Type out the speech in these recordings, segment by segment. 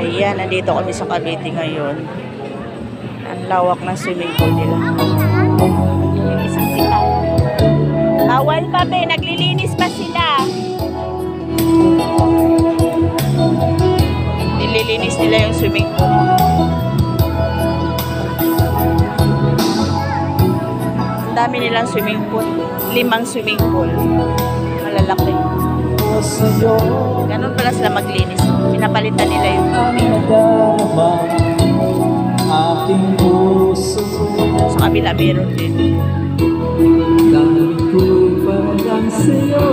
Ayan, nandito kami sa Cavite ngayon. Ang lawak ng swimming pool nila. Yung isang sila. Bawal pa be, naglilinis pa sila. Nililinis nila yung swimming pool. Ang dami nilang swimming pool. 5 swimming pool. Malalaki. Ganun pala sila maglinis. Pinapalitan nila yung tubig. Sa kabila meron din. Dahil ko parang sa'yo,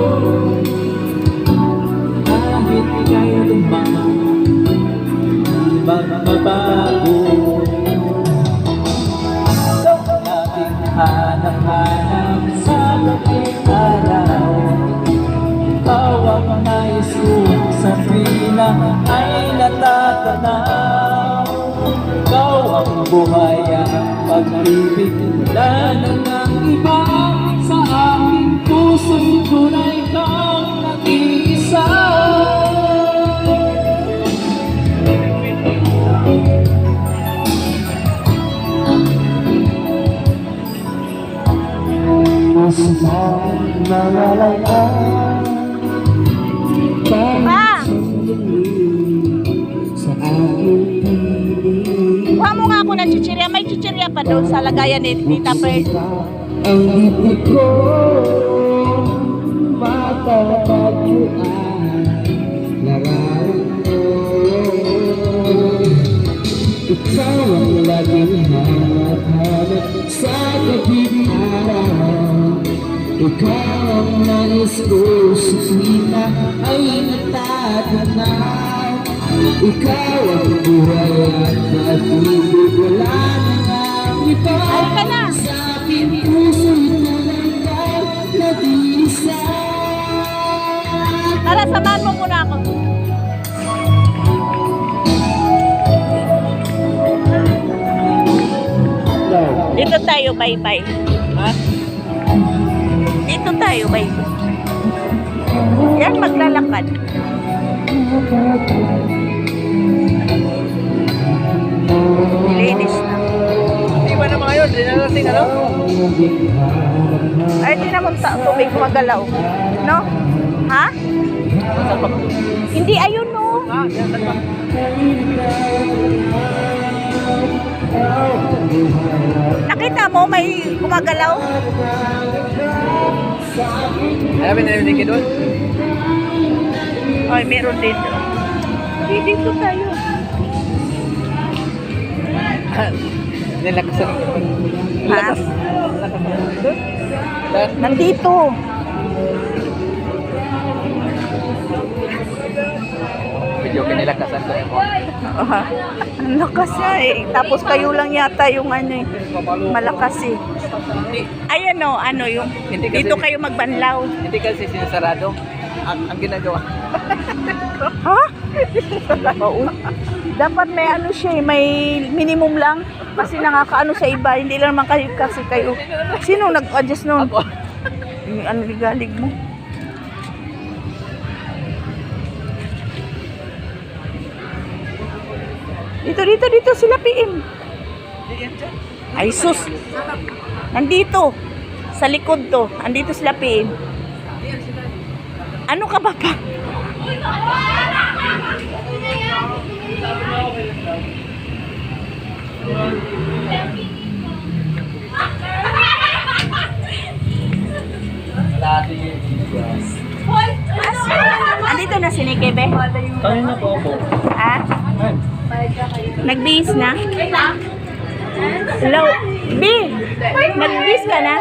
kahit kailanman magbabago. Laging hanap-hanap sa bawat araw, ikaw ang nais kong sabihin na ay natatanaw. Ikaw ang buhay ang pag-ibig, wala na ng iba sa aking puso, tunay kang nag-iisa. Puso mo'y nalalayan, Pa! sa aking piling. Kuha mo nga ako ng chichirya. May chichirya pa doon sa lagayan ni Tita Pearl. Ang ibig ko, matatagpuan, larawan mo. Ikaw ang laging hanap-hanap sa gabing araw. Ikaw ang nais ko, sumina ay natatanaw. Ikaw ang buhay at pag-ibig, wala na nang iba. Halika na! Sa aking puso, tunay kang nag-iisa. Tara, samahan mo muna ako. Dito tayo, bye-bye. Ha? Dito tayo, bye-bye. Yan, maglalakad. Ladies na. Hindi ba naman ngayon? Hindi na natin ano? Ay, di naman tubig magalaw. No? Ha? Hindi, ayun no. Ah, yan, saan ba? Nakita mo, may gumagalaw? Alam mo na yung likid doon? Ay, meron dito. Hindi, dito tayo. Nilakasan. Ha? Doon? Nandito. Video kinilakasan ko yung phone. Ang lakas niya eh. Tapos kayo lang yata yung ano eh. Malakas eh. Ayan o, ano yung Hindi kasi- dito kayo magbanlaw. Hindi kasi sinasarado. Ang ginagawa. Ha? Oo. Dapat may ano siya eh, may minimum lang. Kasi nakakaano sa iba. Hindi lang naman kayo kasi kayo. Sino nag-adjust nun? Ako. Yung ano ligalig mo? Dito sila PM. Ay sus. Nandito. Sa likod to. Andito sila PM. Ano ka ba pa? Andito na si Nikebe. Kanina po ako. Ha? Nagbihis na? Hello? B, nagbihis ka na?